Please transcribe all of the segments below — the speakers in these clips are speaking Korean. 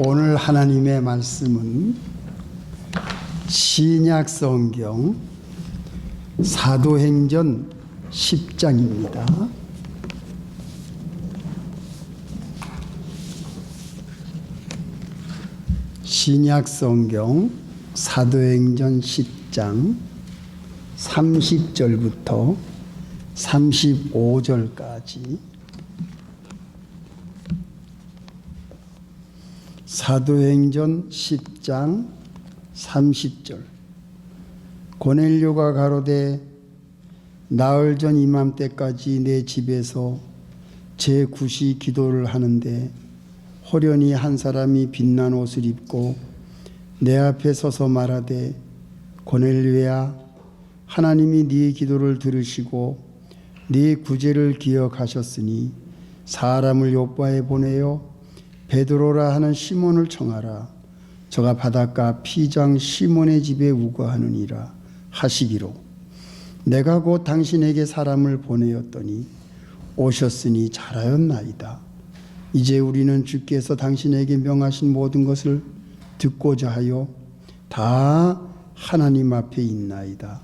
오늘 하나님의 말씀은 신약성경 사도행전 10장입니다. 신약성경 사도행전 10장 30절부터 35절까지 사도행전 10장 30절. 고넬료가 가로되 나흘 전 이맘때까지 내 집에서 제9시 기도를 하는데 호련히 한 사람이 빛난 옷을 입고 내 앞에 서서 말하되 고넬료야, 하나님이 네 기도를 들으시고 네 구제를 기억하셨으니 사람을 요바에 보내어 베드로라 하는 시몬을 청하라. 저가 바닷가 피장 시몬의 집에 우거하느니라 하시기로 내가 곧 당신에게 사람을 보내었더니 오셨으니 잘하였나이다. 이제 우리는 주께서 당신에게 명하신 모든 것을 듣고자 하여 다 하나님 앞에 있나이다.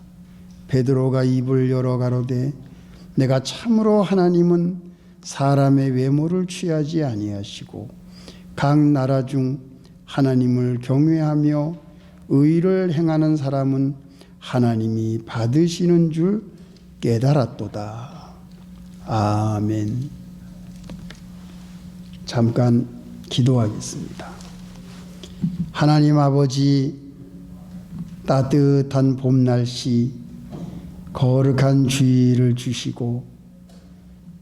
베드로가 입을 열어 가로되 내가 참으로 하나님은 사람의 외모를 취하지 아니하시고 각 나라 중 하나님을 경외하며 의를 행하는 사람은 하나님이 받으시는 줄 깨달았도다. 아멘. 잠깐 기도하겠습니다. 하나님 아버지, 따뜻한 봄날씨 거룩한 주의를 주시고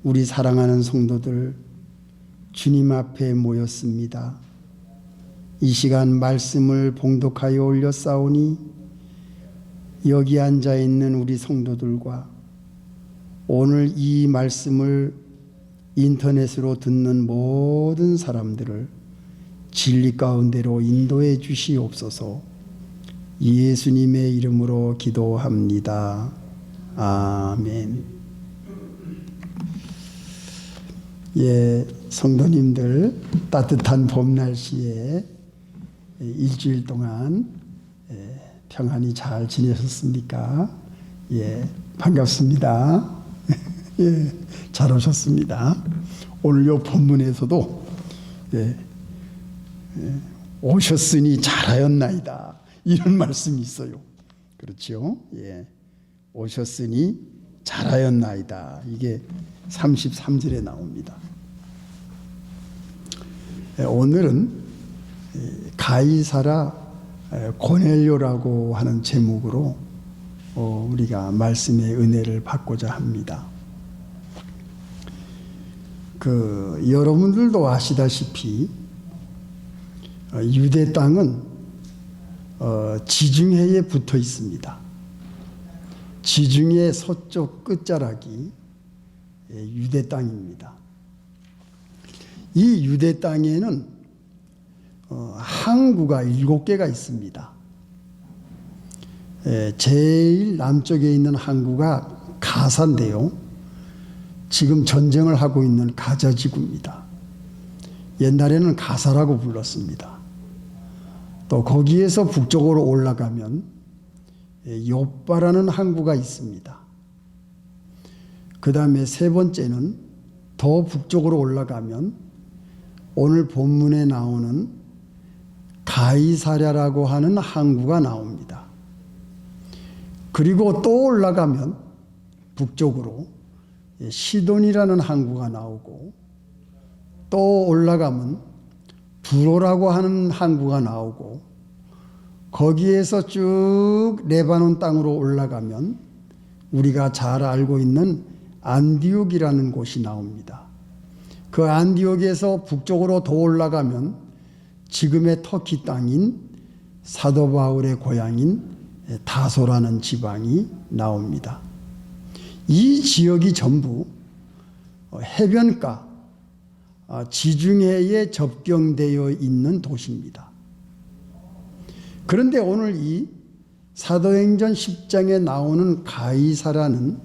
우리 사랑하는 성도들 주님 앞에 모였습니다. 이 시간 말씀을 봉독하여 올렸사오니 여기 앉아있는 우리 성도들과 오늘 이 말씀을 인터넷으로 듣는 모든 사람들을 진리 가운데로 인도해 주시옵소서. 예수님의 이름으로 기도합니다. 아멘. 예, 성도님들 따뜻한 봄 날씨에 일주일 동안 평안히 잘 지내셨습니까? 예, 반갑습니다. 예, 잘 오셨습니다. 오늘 요 본문에서도 오셨으니 잘하였나이다 이런 말씀이 있어요. 그렇죠? 예, 오셨으니 잘하였나이다. 이게 33절에 나옵니다. 오늘은 가이사라 고넬료라고 하는 제목으로 우리가 말씀의 은혜를 받고자 합니다. 여러분들도 아시다시피 유대 땅은 지중해에 붙어 있습니다. 지중해 서쪽 끝자락이 유대 땅입니다. 이 유대 땅에는 항구가 7개가 있습니다. 제일 남쪽에 있는 항구가 가사인데요. 지금 전쟁을 하고 있는 가자지구입니다. 옛날에는 가사라고 불렀습니다. 또 거기에서 북쪽으로 올라가면 욥바라는 항구가 있습니다. 그 다음에 세 번째는 더 북쪽으로 올라가면 오늘 본문에 나오는 가이사랴라고 하는 항구가 나옵니다. 그리고 또 올라가면 북쪽으로 시돈이라는 항구가 나오고 또 올라가면 부로라고 하는 항구가 나오고 거기에서 쭉 레바논 땅으로 올라가면 우리가 잘 알고 있는 안디옥이라는 곳이 나옵니다. 그 안디옥에서 북쪽으로 더 올라가면 지금의 터키 땅인 사도 바울의 고향인 다소라는 지방이 나옵니다. 이 지역이 전부 해변가 지중해에 접경되어 있는 도시입니다. 그런데 오늘 이 사도행전 10장에 나오는 가이사라는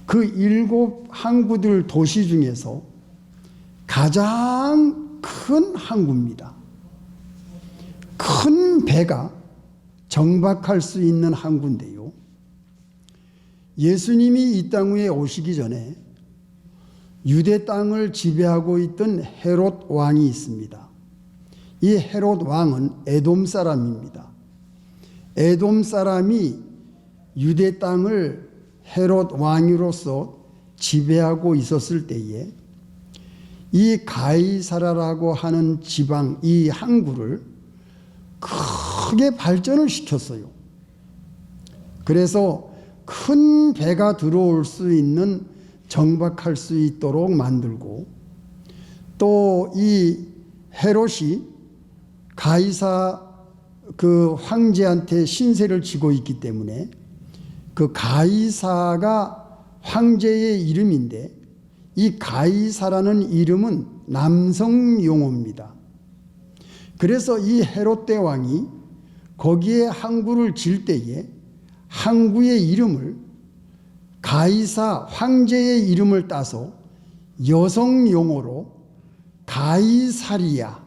그 7 항구들 도시 중에서 가장 큰 항구입니다. 큰 배가 정박할 수 있는 항구인데요. 예수님이 이 땅 위에 오시기 전에 유대 땅을 지배하고 있던 헤롯 왕이 있습니다. 이 헤롯 왕은 에돔 사람입니다. 에돔 사람이 유대 땅을 헤롯 왕으로서 지배하고 있었을 때에 이 가이사라라고 하는 지방, 이 항구를 크게 발전을 시켰어요. 그래서 큰 배가 들어올 수 있는, 정박할 수 있도록 만들고, 또 이 헤롯이 가이사 그 황제한테 신세를 지고 있기 때문에 그 가이사가 황제의 이름인데, 이 가이사라는 이름은 남성 용어입니다. 그래서 이 헤롯 대왕이 거기에 항구를 질 때에 항구의 이름을 가이사 황제의 이름을 따서 여성 용어로 가이사리아,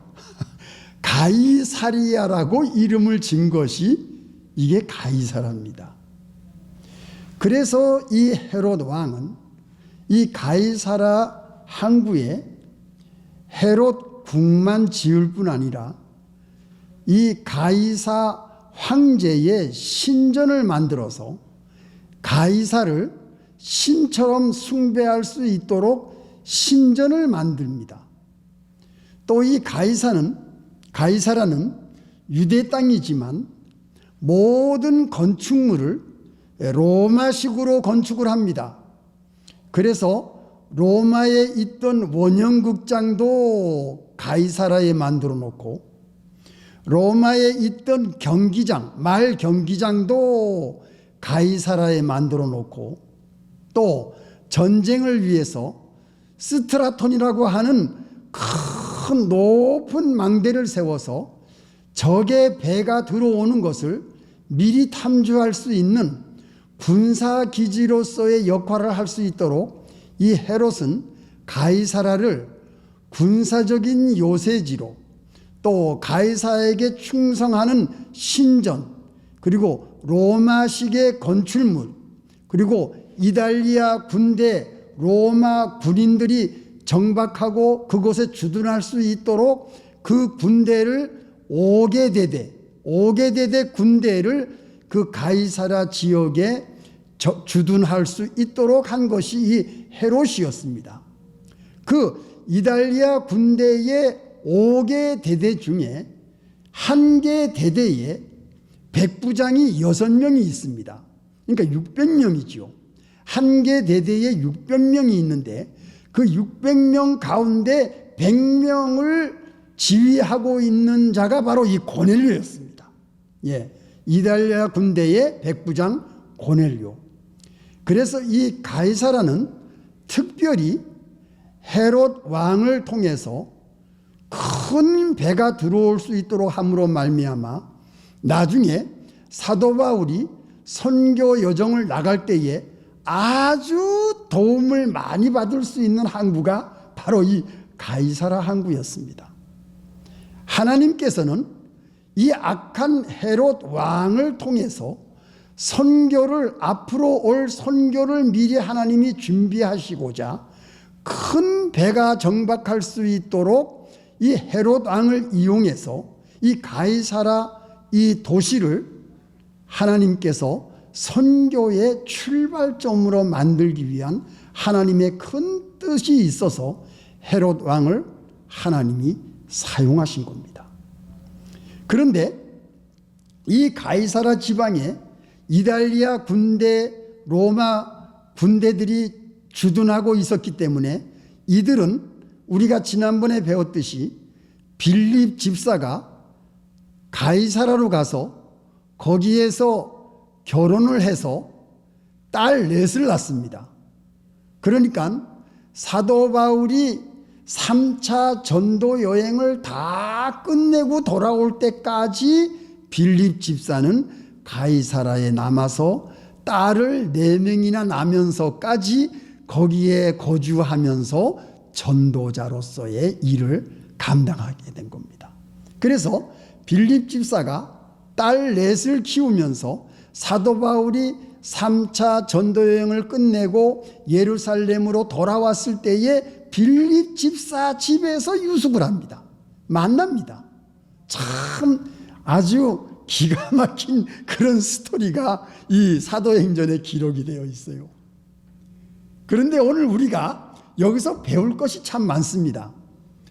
가이사리아라고 이름을 진 것이 이게 가이사랍니다. 그래서 이 헤롯 왕은 이 가이사라 항구에 헤롯 궁만 지을 뿐 아니라 이 가이사 황제의 신전을 만들어서 가이사를 신처럼 숭배할 수 있도록 신전을 만듭니다. 또 이 가이사라는 유대 땅이지만 모든 건축물을 로마식으로 건축을 합니다. 그래서 로마에 있던 원형극장도 가이사라에 만들어 놓고, 로마에 있던 경기장, 말 경기장도 가이사라에 만들어 놓고, 또 전쟁을 위해서 스트라톤이라고 하는 큰 높은 망대를 세워서 적의 배가 들어오는 것을 미리 탐지할 수 있는 군사기지로서의 역할을 할 수 있도록 이 헤롯은 가이사라를 군사적인 요새지로, 또 가이사에게 충성하는 신전, 그리고 로마식의 건축물, 그리고 이탈리아 군대, 로마 군인들이 정박하고 그곳에 주둔할 수 있도록 그 군대를 5개 대대 군대를 그 가이사라 지역에 주둔할 수 있도록 한 것이 이 헤롯이었습니다. 그 이탈리아 군대의 5개 대대 중에 1개 대대에 백부장이 6명이 있습니다. 그러니까 600명이죠. 1개 대대에 600명이 있는데 그 600명 가운데 100명을 지휘하고 있는 자가 바로 이 고넬료였습니다. 예, 이탈리아 군대의 백부장 고넬료. 그래서 이 가이사라는 특별히 헤롯 왕을 통해서 큰 배가 들어올 수 있도록 함으로 말미암아 나중에 사도 바울이 선교 여정을 나갈 때에 아주 도움을 많이 받을 수 있는 항구가 바로 이 가이사라 항구였습니다. 하나님께서는 이 악한 헤롯 왕을 통해서 선교를, 앞으로 올 선교를 미리 하나님이 준비하시고자 큰 배가 정박할 수 있도록 이 헤롯 왕을 이용해서 이 가이사라 이 도시를 하나님께서 선교의 출발점으로 만들기 위한 하나님의 큰 뜻이 있어서 헤롯 왕을 하나님이 사용하신 겁니다. 그런데 이 가이사라 지방에 이탈리아 군대, 로마 군대들이 주둔하고 있었기 때문에 이들은 우리가 지난번에 배웠듯이 빌립 집사가 가이사라로 가서 거기에서 결혼을 해서 딸 넷을 낳습니다. 그러니까 사도 바울이 3차 전도 여행을 다 끝내고 돌아올 때까지 빌립 집사는 가이사라에 남아서 딸을 4명이나 낳으면서까지 거기에 거주하면서 전도자로서의 일을 감당하게 된 겁니다. 그래서 빌립 집사가 딸 넷을 키우면서 사도 바울이 3차 전도 여행을 끝내고 예루살렘으로 돌아왔을 때에 빌립 집사 집에서 유숙을 합니다. 만납니다. 참 아주 기가 막힌 그런 스토리가 이 사도행전에 기록이 되어 있어요. 그런데 오늘 우리가 여기서 배울 것이 참 많습니다.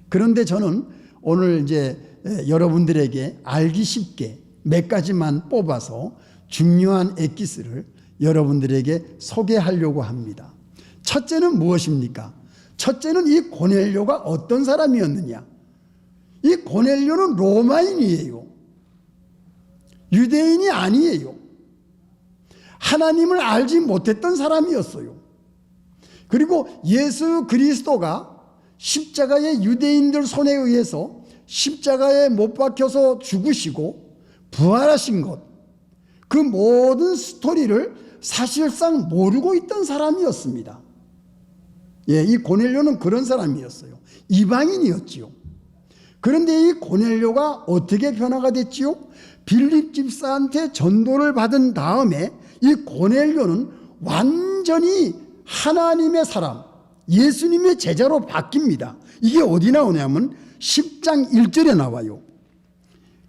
그런데 저는 오늘 이제 여러분들에게 알기 쉽게 몇 가지만 뽑아서 중요한 엑기스를 여러분들에게 소개하려고 합니다. 첫째는 무엇입니까? 첫째는 이 고넬료가 어떤 사람이었느냐? 이 고넬료는 로마인이에요. 유대인이 아니에요. 하나님을 알지 못했던 사람이었어요. 그리고 예수 그리스도가 십자가의 유대인들 손에 의해서 십자가에 못 박혀서 죽으시고 부활하신 것, 그 모든 스토리를 사실상 모르고 있던 사람이었습니다. 이 고넬료는 그런 사람이었어요. 이방인이었지요. 그런데 이 고넬료가 어떻게 변화가 됐지요? 빌립 집사한테 전도를 받은 다음에 이 고넬료는 완전히 하나님의 사람, 예수님의 제자로 바뀝니다. 이게 어디 나오냐면 10장 1절에 나와요.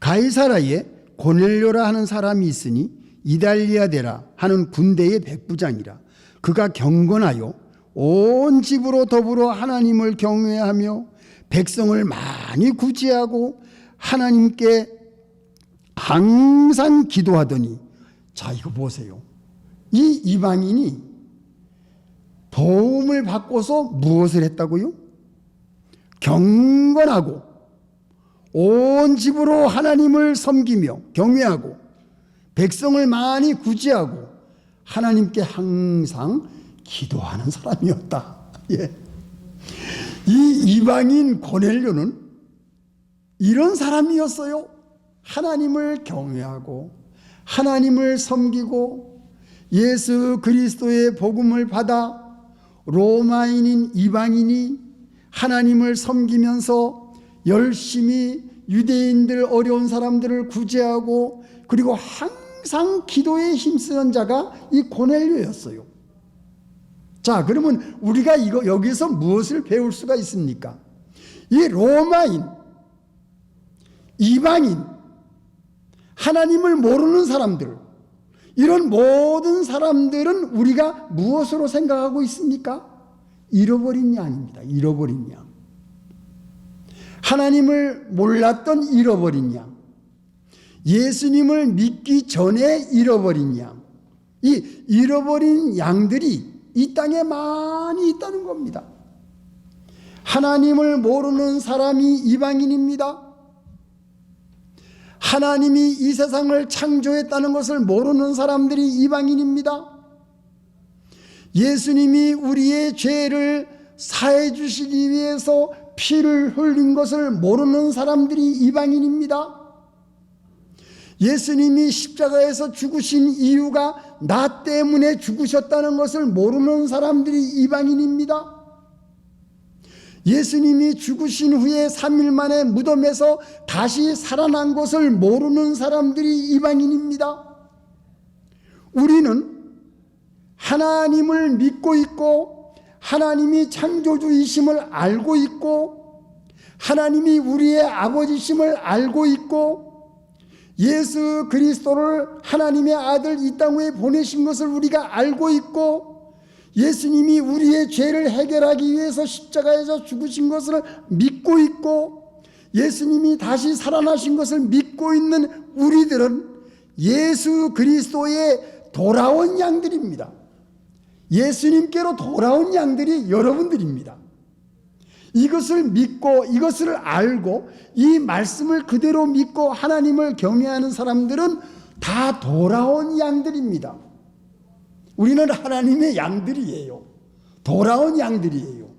가이사라에 고넬료라 하는 사람이 있으니 이달리아데라 하는 군대의 백부장이라. 그가 경건하여 온 집으로 더불어 하나님을 경외하며 백성을 많이 구제하고 하나님께 항상 기도하더니, 자 이거 보세요. 이 이방인이 도움을 받고서 무엇을 했다고요? 경건하고 온 집으로 하나님을 섬기며 경외하고 백성을 많이 구제하고 하나님께 항상 기도하는 사람이었다. 이 이방인 고넬료는 이런 사람이었어요. 하나님을 경외하고 하나님을 섬기고 예수 그리스도의 복음을 받아 로마인인 이방인이 하나님을 섬기면서 열심히 유대인들 어려운 사람들을 구제하고 그리고 항상 기도에 힘쓰는 자가 이 고넬료였어요. 자, 그러면 우리가 여기서 무엇을 배울 수가 있습니까? 이 로마인, 이방인, 하나님을 모르는 사람들, 이런 모든 사람들은 우리가 무엇으로 생각하고 있습니까? 잃어버린 양입니다. 잃어버린 양. 하나님을 몰랐던 잃어버린 양. 예수님을 믿기 전에 잃어버린 양. 이 잃어버린 양들이 이 땅에 많이 있다는 겁니다. 하나님을 모르는 사람이 이방인입니다. 하나님이 이 세상을 창조했다는 것을 모르는 사람들이 이방인입니다. 예수님이 우리의 죄를 사해 주시기 위해서 피를 흘린 것을 모르는 사람들이 이방인입니다. 예수님이 십자가에서 죽으신 이유가 나 때문에 죽으셨다는 것을 모르는 사람들이 이방인입니다. 예수님이 죽으신 후에 3일 만에 무덤에서 다시 살아난 것을 모르는 사람들이 이방인입니다. 우리는 하나님을 믿고 있고 하나님이 창조주이심을 알고 있고 하나님이 우리의 아버지심을 알고 있고 예수 그리스도를 하나님의 아들 이 땅에 보내신 것을 우리가 알고 있고 예수님이 우리의 죄를 해결하기 위해서 십자가에서 죽으신 것을 믿고 있고 예수님이 다시 살아나신 것을 믿고 있는 우리들은 예수 그리스도의 돌아온 양들입니다. 예수님께로 돌아온 양들이 여러분들입니다. 이것을 믿고 이것을 알고 이 말씀을 그대로 믿고 하나님을 경외하는 사람들은 다 돌아온 양들입니다. 우리는 하나님의 양들이에요. 돌아온 양들이에요.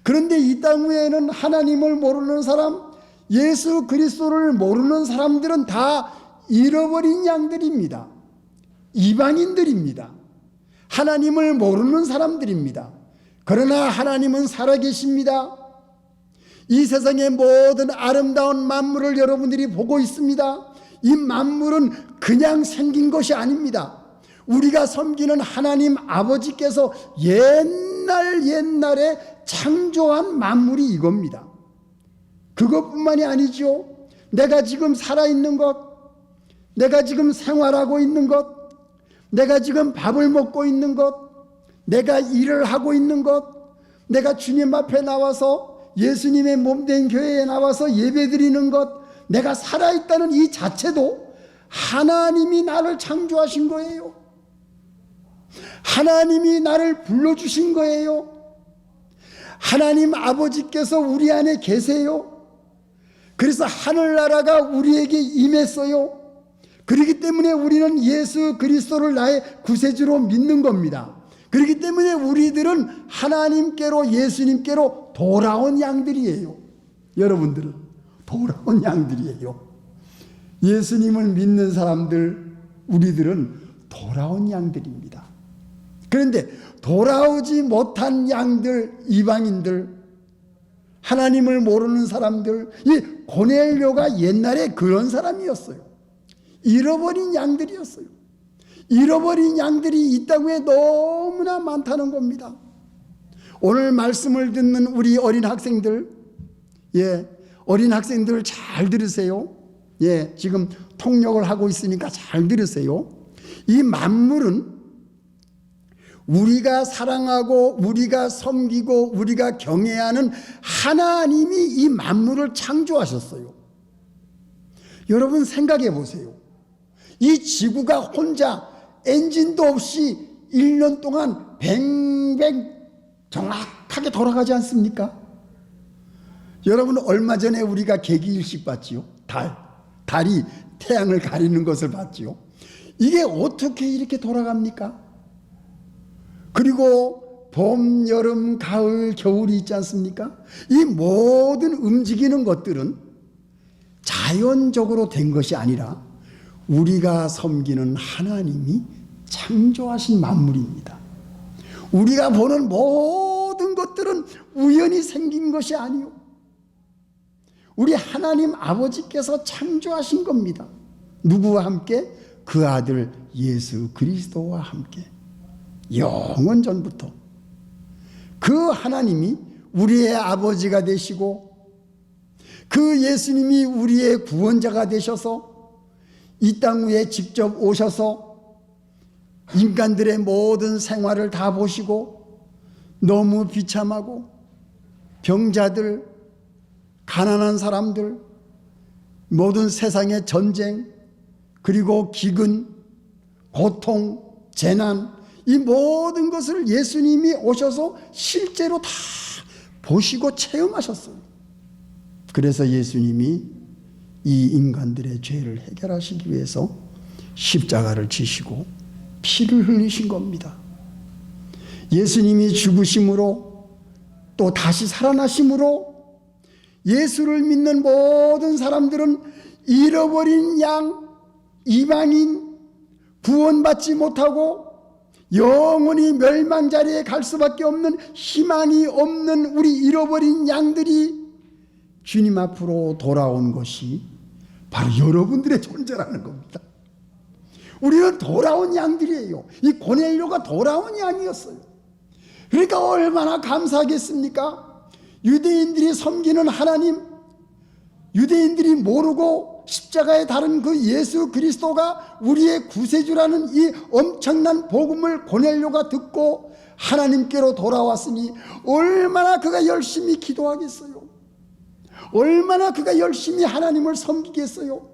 그런데 이 땅 위에는 하나님을 모르는 사람, 예수 그리스도를 모르는 사람들은 다 잃어버린 양들입니다. 이방인들입니다. 하나님을 모르는 사람들입니다. 그러나 하나님은 살아계십니다. 이 세상의 모든 아름다운 만물을 여러분들이 보고 있습니다. 이 만물은 그냥 생긴 것이 아닙니다. 우리가 섬기는 하나님 아버지께서 옛날에 창조한 만물이 이겁니다. 그것뿐만이 아니죠. 내가 지금 살아있는 것, 내가 지금 생활하고 있는 것, 내가 지금 밥을 먹고 있는 것, 내가 일을 하고 있는 것, 내가 주님 앞에 나와서 예수님의 몸된 교회에 나와서 예배드리는 것, 내가 살아있다는 이 자체도 하나님이 나를 창조하신 거예요. 하나님이 나를 불러주신 거예요. 하나님 아버지께서 우리 안에 계세요. 그래서 하늘나라가 우리에게 임했어요. 그렇기 때문에 우리는 예수 그리스도를 나의 구세주로 믿는 겁니다. 그렇기 때문에 우리들은 하나님께로, 예수님께로 돌아온 양들이에요. 여러분들은 돌아온 양들이에요. 예수님을 믿는 사람들, 우리들은 돌아온 양들입니다. 그런데 돌아오지 못한 양들, 이방인들, 하나님을 모르는 사람들, 이 고넬료가 옛날에 그런 사람이었어요. 잃어버린 양들이었어요. 잃어버린 양들이 이 땅에 너무나 많다는 겁니다. 오늘 말씀을 듣는 우리 어린 학생들, 어린 학생들 잘 들으세요. 지금 통역을 하고 있으니까 잘 들으세요. 이 만물은 우리가 사랑하고 우리가 섬기고 우리가 경외하는 하나님이 이 만물을 창조하셨어요. 여러분 생각해 보세요. 이 지구가 혼자 엔진도 없이 1년 동안 뱅뱅 정확하게 돌아가지 않습니까? 여러분 얼마 전에 우리가 개기일식 봤지요? 달이 태양을 가리는 것을 봤지요. 이게 어떻게 이렇게 돌아갑니까? 그리고 봄, 여름, 가을, 겨울이 있지 않습니까? 이 모든 움직이는 것들은 자연적으로 된 것이 아니라 우리가 섬기는 하나님이 창조하신 만물입니다. 우리가 보는 모든 것들은 우연히 생긴 것이 아니요, 우리 하나님 아버지께서 창조하신 겁니다. 누구와 함께? 그 아들 예수 그리스도와 함께 영원 전부터 그 하나님이 우리의 아버지가 되시고 그 예수님이 우리의 구원자가 되셔서 이 땅 위에 직접 오셔서 인간들의 모든 생활을 다 보시고 너무 비참하고 병자들, 가난한 사람들, 모든 세상의 전쟁, 그리고 기근, 고통, 재난, 이 모든 것을 예수님이 오셔서 실제로 다 보시고 체험하셨어요. 그래서 예수님이 이 인간들의 죄를 해결하시기 위해서 십자가를 지시고 피를 흘리신 겁니다. 예수님이 죽으심으로 또 다시 살아나심으로 예수를 믿는 모든 사람들은 잃어버린 양, 이방인, 구원받지 못하고 영원히 멸망자리에 갈 수밖에 없는 희망이 없는 우리 잃어버린 양들이 주님 앞으로 돌아온 것이 바로 여러분들의 존재라는 겁니다. 우리는 돌아온 양들이에요. 이 고넬료가 돌아온 양이었어요. 그러니까 얼마나 감사하겠습니까? 유대인들이 섬기는 하나님, 유대인들이 모르고 십자가에 달은 그 예수 그리스도가 우리의 구세주라는 이 엄청난 복음을 고넬료가 듣고 하나님께로 돌아왔으니 얼마나 그가 열심히 기도하겠어요. 얼마나 그가 열심히 하나님을 섬기겠어요.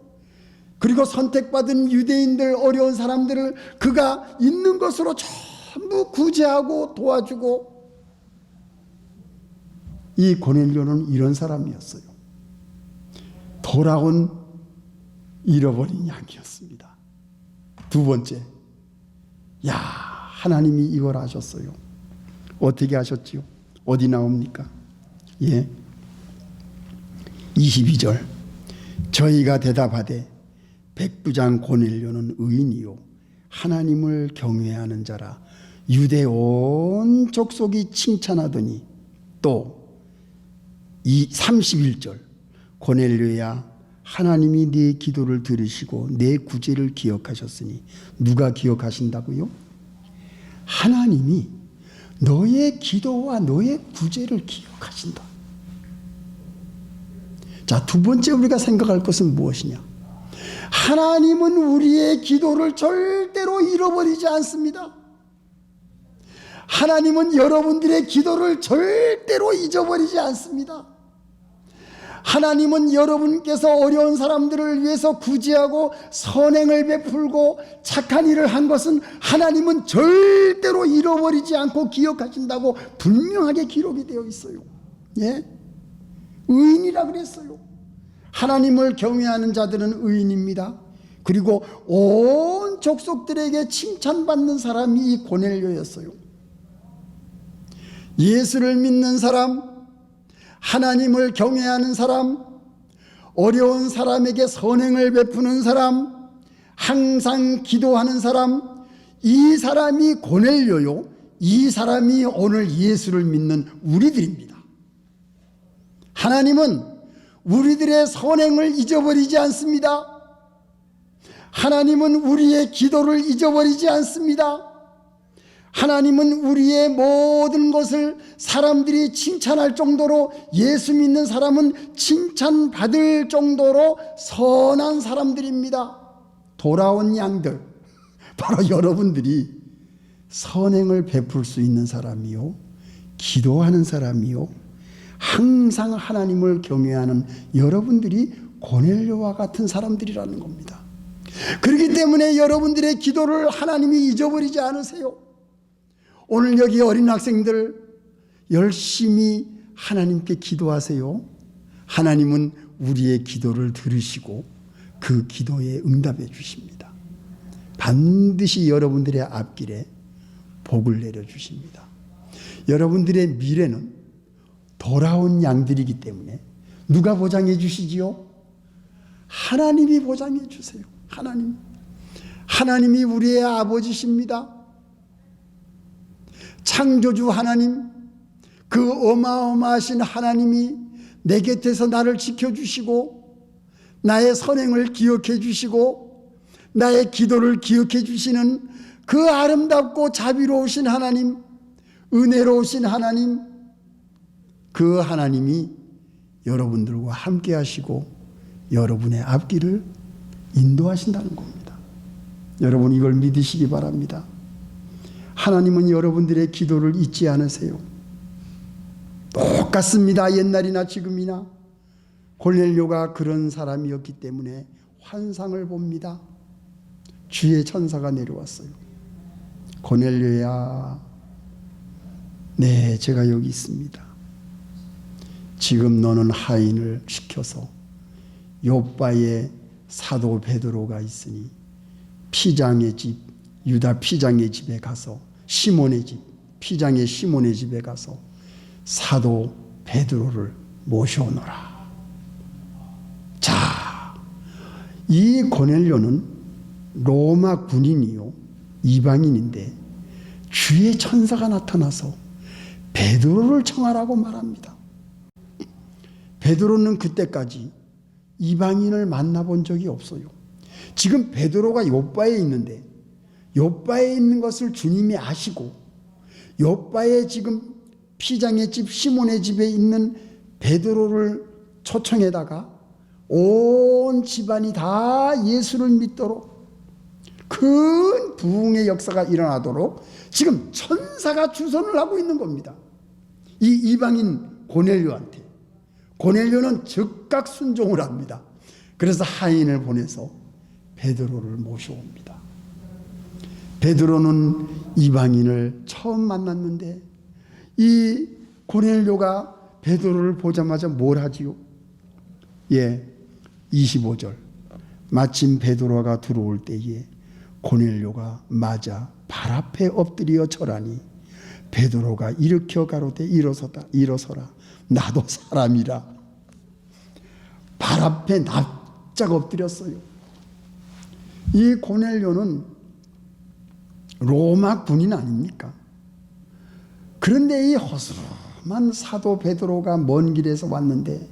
그리고 선택받은 유대인들, 어려운 사람들을 그가 있는 것으로 전부 구제하고 도와주고, 이 고넬료는 이런 사람이었어요. 돌아온 잃어버린 양이었습니다. 두 번째, 하나님이 이걸 하셨어요. 어떻게 하셨지요? 어디 나옵니까? 22절, 저희가 대답하되 백부장 고넬료는 의인이요 하나님을 경외하는 자라 유대 온 족속이 칭찬하더니 또 31절 고넬료야 하나님이 네 기도를 들으시고 내 구제를 기억하셨으니. 누가 기억하신다고요? 하나님이 너의 기도와 너의 구제를 기억하신다. 자, 두 번째 우리가 생각할 것은 무엇이냐? 하나님은 우리의 기도를 절대로 잃어버리지 않습니다. 하나님은 여러분들의 기도를 절대로 잊어버리지 않습니다. 하나님은 여러분께서 어려운 사람들을 위해서 구제하고 선행을 베풀고 착한 일을 한 것은 하나님은 절대로 잃어버리지 않고 기억하신다고 분명하게 기록이 되어 있어요. 예? 의인이라 그랬어요. 하나님을 경외하는 자들은 의인입니다. 그리고 온 족속들에게 칭찬받는 사람이 이 고넬료였어요. 예수를 믿는 사람, 하나님을 경외하는 사람, 어려운 사람에게 선행을 베푸는 사람, 항상 기도하는 사람, 이 사람이 고넬료요. 이 사람이 오늘 예수를 믿는 우리들입니다. 하나님은 우리들의 선행을 잊어버리지 않습니다. 하나님은 우리의 기도를 잊어버리지 않습니다. 하나님은 우리의 모든 것을 사람들이 칭찬할 정도로, 예수 믿는 사람은 칭찬받을 정도로 선한 사람들입니다. 돌아온 양들, 바로 여러분들이 선행을 베풀 수 있는 사람이요, 기도하는 사람이요, 항상 하나님을 경외하는 여러분들이 고넬료와 같은 사람들이라는 겁니다. 그렇기 때문에 여러분들의 기도를 하나님이 잊어버리지 않으세요. 오늘 여기 어린 학생들 열심히 하나님께 기도하세요. 하나님은 우리의 기도를 들으시고 그 기도에 응답해 주십니다. 반드시 여러분들의 앞길에 복을 내려주십니다. 여러분들의 미래는 돌아온 양들이기 때문에 누가 보장해 주시지요? 하나님이 보장해 주세요. 하나님이 우리의 아버지십니다. 창조주 하나님, 그 어마어마하신 하나님이 내 곁에서 나를 지켜주시고 나의 선행을 기억해 주시고 나의 기도를 기억해 주시는 그 아름답고 자비로우신 하나님, 은혜로우신 하나님, 그 하나님이 여러분들과 함께 하시고 여러분의 앞길을 인도하신다는 겁니다. 여러분, 이걸 믿으시기 바랍니다. 하나님은 여러분들의 기도를 잊지 않으세요. 똑같습니다. 옛날이나 지금이나. 고넬료가 그런 사람이었기 때문에 환상을 봅니다. 주의 천사가 내려왔어요. 고넬료야, 네, 제가 여기 있습니다. 지금 너는 하인을 시켜서 욥바의 사도 베드로가 있으니 피장의 집, 유다 피장의 집에 가서, 시몬의 집, 피장의 시몬의 집에 가서 사도 베드로를 모셔오너라. 자, 이 고넬료는 로마 군인이요, 이방인인데 주의 천사가 나타나서 베드로를 청하라고 말합니다. 베드로는 그때까지 이방인을 만나본 적이 없어요. 지금 베드로가 욥바에 있는데 욥바에 있는 것을 주님이 아시고 욥바에 지금 피장의 집 시몬의 집에 있는 베드로를 초청해다가 온 집안이 다 예수를 믿도록 큰 부흥의 역사가 일어나도록 지금 천사가 주선을 하고 있는 겁니다. 이 이방인 고넬료한테. 고넬료는 즉각 순종을 합니다. 그래서 하인을 보내서 베드로를 모셔옵니다. 베드로는 이방인을 처음 만났는데 이 고넬료가 베드로를 보자마자 뭘 하지요? 25절. 마침 베드로가 들어올 때에 고넬료가 맞아 발 앞에 엎드려 절하니 베드로가 일으켜 가로되 일어서라. 나도 사람이라. 발 앞에 납작 엎드렸어요. 이 고넬료는 로마 군인 아닙니까? 그런데 이 허술한 조그만 사도 베드로가 먼 길에서 왔는데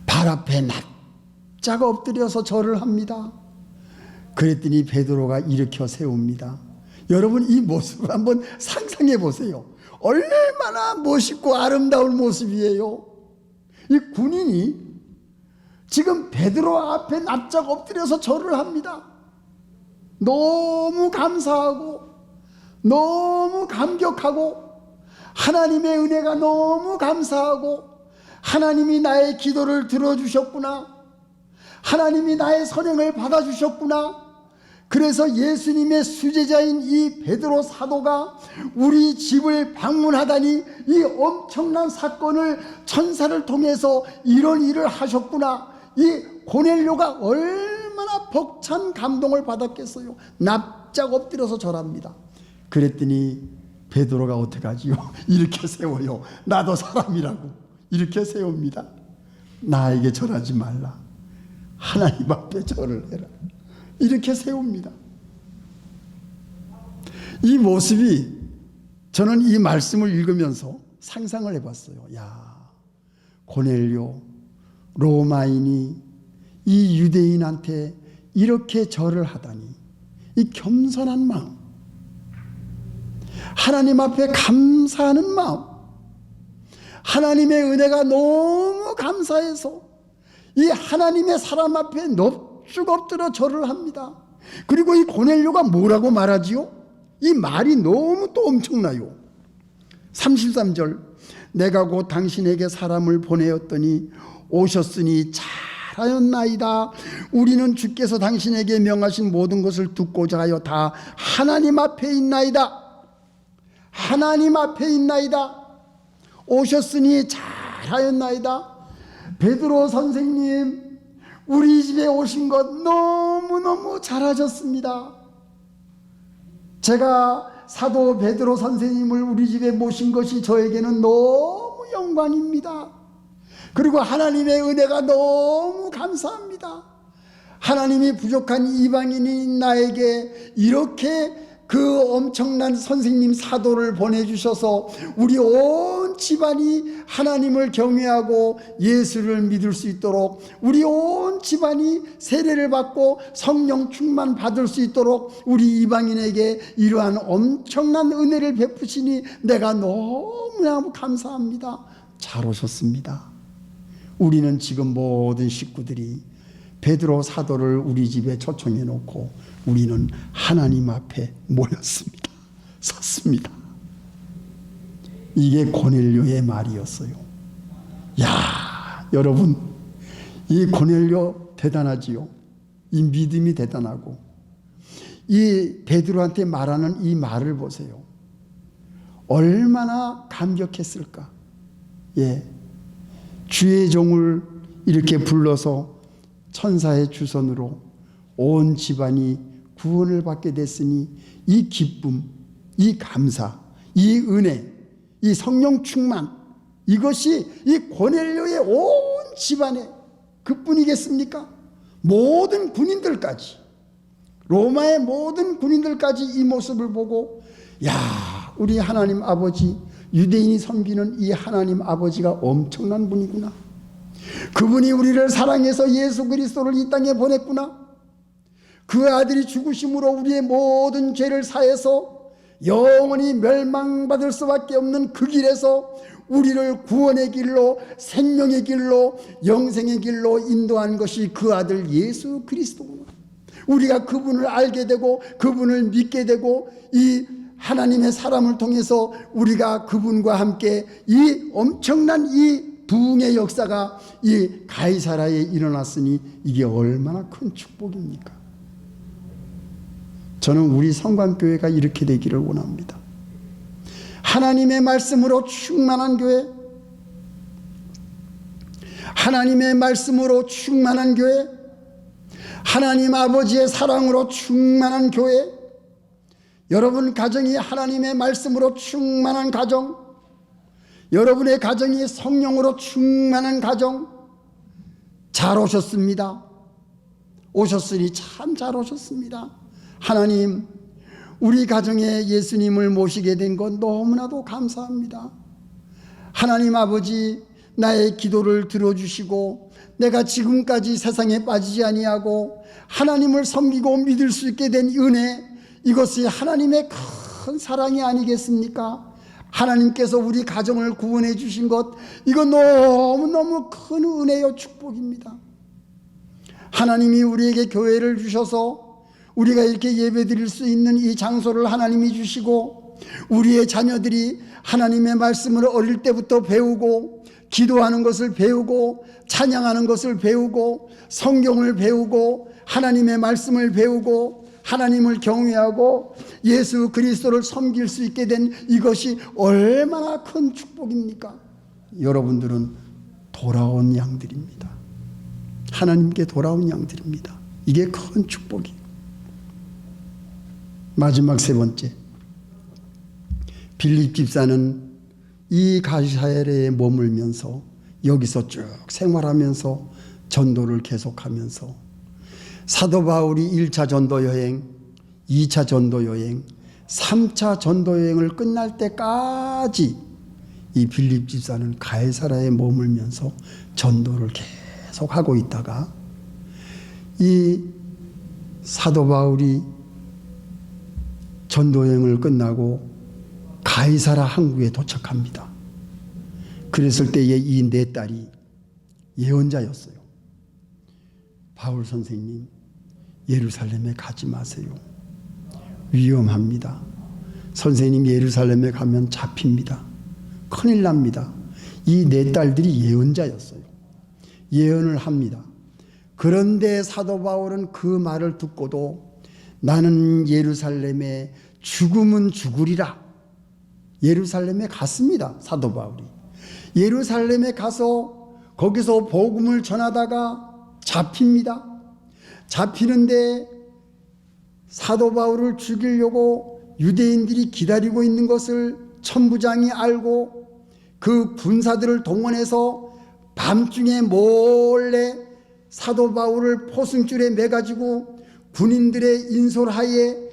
발 앞에 납작 엎드려서 절을 합니다. 그랬더니 베드로가 일으켜 세웁니다. 여러분, 이 모습을 한번 상상해 보세요. 얼마나 멋있고 아름다운 모습이에요. 이 군인이 지금 베드로 앞에 납작 엎드려서 절을 합니다. 너무 감사하고 너무 감격하고 하나님의 은혜가 너무 감사하고 하나님이 나의 기도를 들어주셨구나. 하나님이 나의 선행을 받아주셨구나. 그래서 예수님의 수제자인 이 베드로 사도가 우리 집을 방문하다니 이 엄청난 사건을 천사를 통해서 이런 일을 하셨구나. 이 고넬료가 얼마나 벅찬 감동을 받았겠어요. 납작 엎드려서 절합니다. 그랬더니 베드로가 어떻게 하지요? 이렇게 세워요. 나도 사람이라고 이렇게 세웁니다. 나에게 절하지 말라. 하나님 앞에 절을 해라. 이렇게 세웁니다. 이 모습이 저는 이 말씀을 읽으면서 상상을 해봤어요. 야, 고넬료 로마인이 이 유대인한테 이렇게 절을 하다니, 이 겸손한 마음, 하나님 앞에 감사하는 마음, 하나님의 은혜가 너무 감사해서 이 하나님의 사람 앞에 넙죽 엎드려 절을 합니다. 그리고 이 고넬료가 뭐라고 말하지요? 이 말이 너무 또 엄청나요. 33절, 내가 곧 당신에게 사람을 보내었더니 오셨으니 잘하였나이다. 우리는 주께서 당신에게 명하신 모든 것을 듣고자 하여 다 하나님 앞에 있나이다. 하나님 앞에 있나이다. 오셨으니 잘하였나이다. 베드로 선생님, 우리 집에 오신 것 너무너무 잘하셨습니다. 제가 사도 베드로 선생님을 우리 집에 모신 것이 저에게는 너무 영광입니다. 그리고 하나님의 은혜가 너무 감사합니다. 하나님이 부족한 이방인인 나에게 이렇게 그 엄청난 선생님 사도를 보내주셔서 우리 온 집안이 하나님을 경외하고 예수를 믿을 수 있도록, 우리 온 집안이 세례를 받고 성령 충만 받을 수 있도록 우리 이방인에게 이러한 엄청난 은혜를 베푸시니 내가 너무나 감사합니다. 잘 오셨습니다. 우리는 지금 모든 식구들이 베드로 사도를 우리 집에 초청해 놓고 우리는 하나님 앞에 모였습니다. 섰습니다. 이게 고넬료의 말이었어요. 야, 여러분, 이 고넬료 대단하지요. 이 믿음이 대단하고 이 베드로한테 말하는 이 말을 보세요. 얼마나 감격했을까. 예, 주의 종을 이렇게 불러서 천사의 주선으로 온 집안이 구원을 받게 됐으니 이 기쁨, 이 감사, 이 은혜, 이 성령 충만, 이것이 이 고넬료의 온 집안에 그뿐이겠습니까? 모든 군인들까지, 로마의 모든 군인들까지 이 모습을 보고, 야, 우리 하나님 아버지, 유대인이 섬기는 이 하나님 아버지가 엄청난 분이구나. 그분이 우리를 사랑해서 예수 그리스도를 이 땅에 보냈구나. 그 아들이 죽으심으로 우리의 모든 죄를 사해서 영원히 멸망받을 수밖에 없는 그 길에서 우리를 구원의 길로, 생명의 길로, 영생의 길로 인도한 것이 그 아들 예수 그리스도구나. 우리가 그분을 알게 되고 그분을 믿게 되고 이 하나님의 사람을 통해서 우리가 그분과 함께 이 엄청난 이 부흥의 역사가 이 가이사라에 일어났으니 이게 얼마나 큰 축복입니까? 저는 우리 성관교회가 이렇게 되기를 원합니다. 하나님의 말씀으로 충만한 교회, 하나님의 말씀으로 충만한 교회, 하나님 아버지의 사랑으로 충만한 교회, 여러분 가정이 하나님의 말씀으로 충만한 가정, 여러분의 가정이 성령으로 충만한 가정, 잘 오셨습니다. 오셨으니 참 잘 오셨습니다. 하나님, 우리 가정에 예수님을 모시게 된 것 너무나도 감사합니다. 하나님 아버지, 나의 기도를 들어주시고 내가 지금까지 세상에 빠지지 아니하고 하나님을 섬기고 믿을 수 있게 된 은혜, 이것이 하나님의 큰 사랑이 아니겠습니까? 하나님께서 우리 가정을 구원해 주신 것, 이거 너무너무 큰 은혜요 축복입니다. 하나님이 우리에게 교회를 주셔서 우리가 이렇게 예배 드릴 수 있는 이 장소를 하나님이 주시고, 우리의 자녀들이 하나님의 말씀을 어릴 때부터 배우고 기도하는 것을 배우고 찬양하는 것을 배우고 성경을 배우고 하나님의 말씀을 배우고 하나님을 경외하고 예수 그리스도를 섬길 수 있게 된 이것이 얼마나 큰 축복입니까? 여러분들은 돌아온 양들입니다. 하나님께 돌아온 양들입니다. 이게 큰 축복이에요. 마지막 세 번째, 빌립 집사는 이 가이사랴에 머물면서 여기서 쭉 생활하면서 전도를 계속하면서 사도 바울이 1차 전도 여행, 2차 전도 여행, 3차 전도 여행을 끝날 때까지 이 빌립 집사는 가이사랴에 머물면서 전도를 계속하고 있다가 이 사도 바울이 전도 여행을 끝나고 가이사랴 항구에 도착합니다. 그랬을 때에 이 네 딸이 예언자였어요. 바울 선생님, 예루살렘에 가지 마세요. 위험합니다. 선생님, 예루살렘에 가면 잡힙니다. 큰일 납니다. 이 네 딸들이 예언자였어요. 예언을 합니다. 그런데 사도 바울은 그 말을 듣고도 나는 예루살렘에 죽으면 죽으리라. 예루살렘에 갔습니다. 사도 바울이 예루살렘에 가서 거기서 복음을 전하다가 잡힙니다. 잡히는데 사도 바울을 죽이려고 유대인들이 기다리고 있는 것을 천부장이 알고 그 군사들을 동원해서 밤중에 몰래 사도 바울을 포승줄에 매가지고 군인들의 인솔하에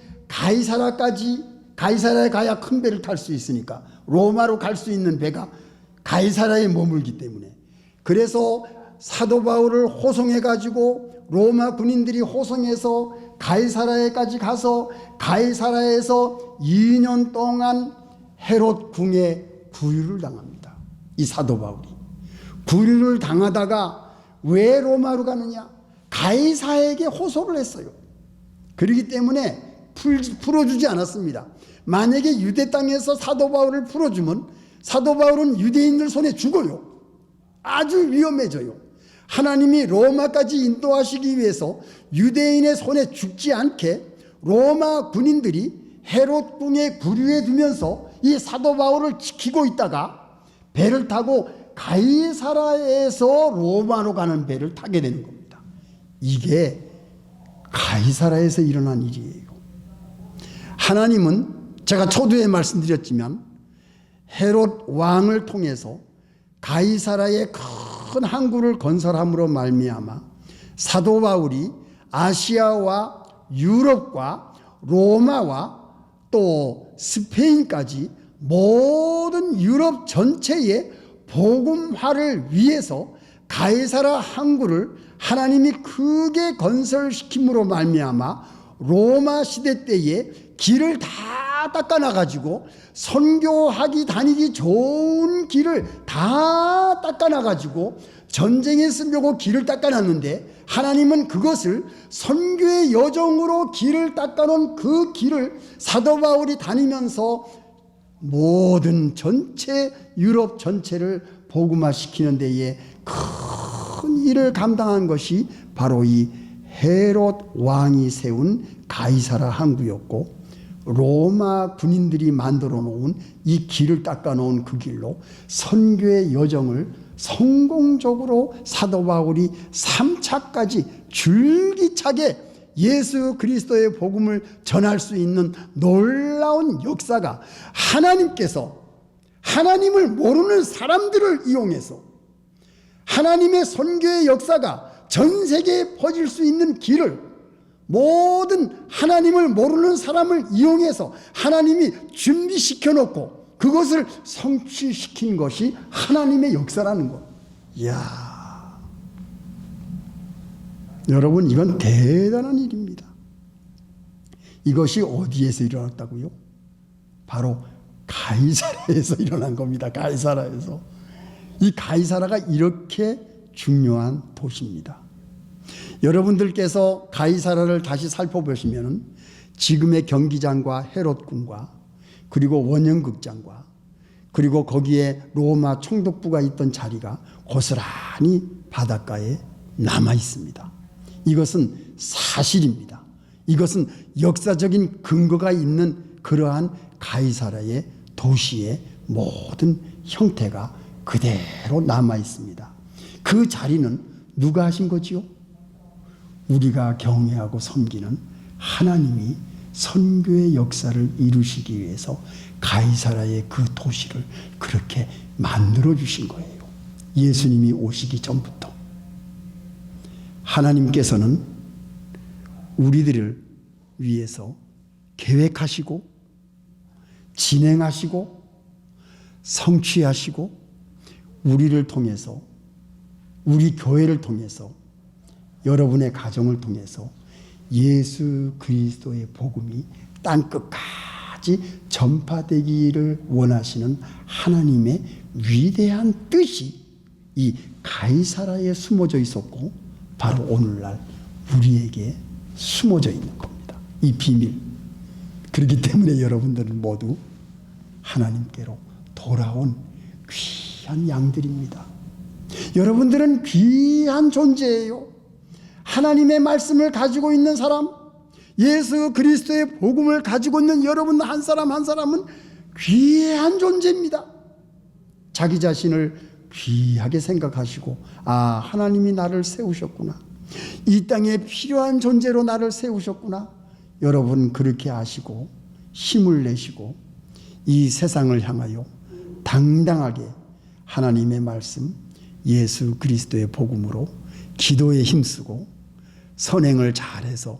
가이사랴에 가야 큰 배를 탈 수 있으니까 로마로 갈 수 있는 배가 가이사랴에 머물기 때문에, 그래서 사도 바울을 호송해 가지고 로마 군인들이 호송해서 가이사랴에까지 가서 가이사랴에서 2년 동안 헤롯 궁에 구류를 당합니다. 이 사도 바울이 구류를 당하다가 왜 로마로 가느냐? 가이사에게 호소를 했어요. 그렇기 때문에 풀어주지 않았습니다. 만약에 유대 땅에서 사도 바울을 풀어주면 사도 바울은 유대인들 손에 죽어요. 아주 위험해져요. 하나님이 로마까지 인도하시기 위해서 유대인의 손에 죽지 않게 로마 군인들이 헤롯 궁에 구류해 두면서 이 사도 바울을 지키고 있다가 배를 타고 가이사랴에서 로마로 가는 배를 타게 되는 겁니다. 이게 가이사랴에서 일어난 일이에요. 하나님은 제가 초두에 말씀드렸지만 헤롯 왕을 통해서 가이사랴에 큰 항구를 건설함으로 말미암아 사도 바울이 아시아와 유럽과 로마와 또 스페인까지 모든 유럽 전체의 복음화를 위해서 가이사랴 항구를 하나님이 크게 건설시킴으로 말미암아 로마 시대 때에 길을 다 닦아놔가지고 선교하기 다니기 좋은 길을 다 닦아놔가지고 전쟁에 쓰려고 길을 닦아놨는데 하나님은 그것을 선교의 여정으로 길을 닦아놓은 그 길을 사도 바울이 다니면서 모든 전체 유럽 전체를 복음화시키는 데에 큰 일을 감당한 것이 바로 이 헤롯 왕이 세운 가이사랴 항구였고, 로마 군인들이 만들어 놓은 이 길을 닦아 놓은 그 길로 선교의 여정을 성공적으로 사도 바울이 3차까지 줄기차게 예수 그리스도의 복음을 전할 수 있는 놀라운 역사가 하나님께서 하나님을 모르는 사람들을 이용해서 하나님의 선교의 역사가 전 세계에 퍼질 수 있는 길을 모든 하나님을 모르는 사람을 이용해서 하나님이 준비시켜 놓고 그 그것을 성취시킨 것이 하나님의 역사라는 것. 이야, 여러분, 이건 대단한 일입니다. 이것이 어디에서 일어났다고요? 바로 가이사라에서 일어난 겁니다. 가이사라에서. 이 가이사라가 이렇게 중요한 도시입니다. 여러분들께서 가이사라를 다시 살펴보시면 지금의 경기장과 헤롯궁과 그리고 원형극장과 그리고 거기에 로마 총독부가 있던 자리가 고스란히 바닷가에 남아 있습니다. 이것은 사실입니다. 이것은 역사적인 근거가 있는 그러한 가이사라의 도시의 모든 형태가 그대로 남아 있습니다. 그 자리는 누가 하신 거지요? 우리가 경외하고 섬기는 하나님이 선교의 역사를 이루시기 위해서 가이사라의 그 도시를 그렇게 만들어 주신 거예요. 예수님이 오시기 전부터. 하나님께서는 우리들을 위해서 계획하시고 진행하시고 성취하시고 우리를 통해서, 우리 교회를 통해서, 여러분의 가정을 통해서 예수 그리스도의 복음이 땅끝까지 전파되기를 원하시는 하나님의 위대한 뜻이 이 가이사라에 숨어져 있었고 바로 오늘날 우리에게 숨어져 있는 겁니다. 이 비밀. 그렇기 때문에 여러분들은 모두 하나님께로 돌아온 귀한 양들입니다. 여러분들은 귀한 존재예요. 하나님의 말씀을 가지고 있는 사람, 예수 그리스도의 복음을 가지고 있는 여러분 한 사람 한 사람은 귀한 존재입니다. 자기 자신을 귀하게 생각하시고, 아, 하나님이 나를 세우셨구나, 이 땅에 필요한 존재로 나를 세우셨구나, 여러분 그렇게 아시고 힘을 내시고 이 세상을 향하여 당당하게 하나님의 말씀, 예수 그리스도의 복음으로 기도에 힘쓰고 선행을 잘해서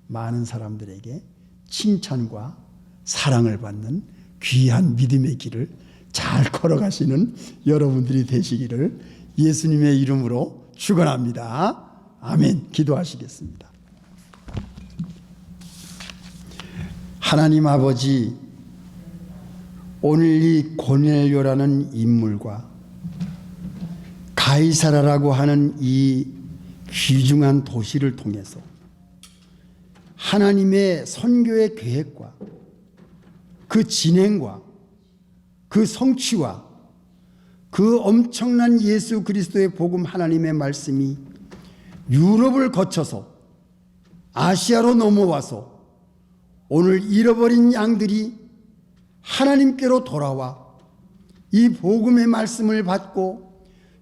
많은 사람들에게 칭찬과 사랑을 받는 귀한 믿음의 길을 잘 걸어가시는 여러분들이 되시기를 예수님의 이름으로 축원합니다. 아멘. 기도하시겠습니다. 하나님 아버지, 오늘 이 고넬료라는 인물과 가이사라라고 하는 이 귀중한 도시를 통해서 하나님의 선교의 계획과 그 진행과 그 성취와 그 엄청난 예수 그리스도의 복음 하나님의 말씀이 유럽을 거쳐서 아시아로 넘어와서 오늘 잃어버린 양들이 하나님께로 돌아와 이 복음의 말씀을 받고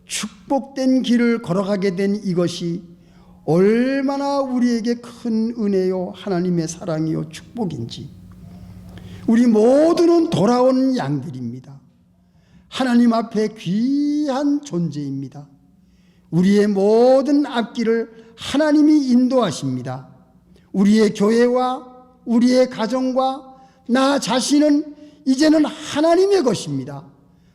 축복된 길을 걸어가게 된 이것이 얼마나 우리에게 큰 은혜요, 하나님의 사랑이요, 축복인지. 우리 모두는 돌아온 양들입니다. 하나님 앞에 귀한 존재입니다. 우리의 모든 앞길을 하나님이 인도하십니다. 우리의 교회와 우리의 가정과 나 자신은 이제는 하나님의 것입니다.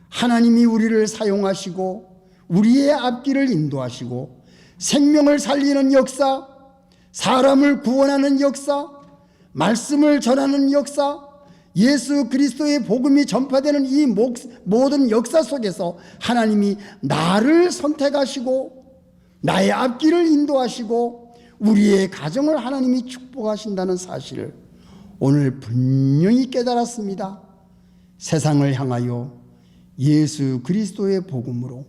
하나님이 우리를 사용하시고 우리의 앞길을 인도하시고 생명을 살리는 역사, 사람을 구원하는 역사, 말씀을 전하는 역사, 예수 그리스도의 복음이 전파되는 이 모든 역사 속에서 하나님이 나를 선택하시고 나의 앞길을 인도하시고 우리의 가정을 하나님이 축복하신다는 사실을 오늘 분명히 깨달았습니다. 세상을 향하여 예수 그리스도의 복음으로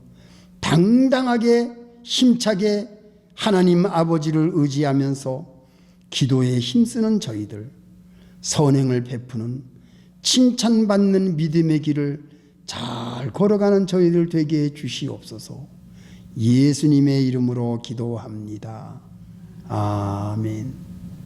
당당하게 힘차게 하나님 아버지를 의지하면서 기도에 힘쓰는 저희들, 선행을 베푸는 칭찬받는 믿음의 길을 잘 걸어가는 저희들 되게 해 주시옵소서. 예수님의 이름으로 기도합니다. 아멘.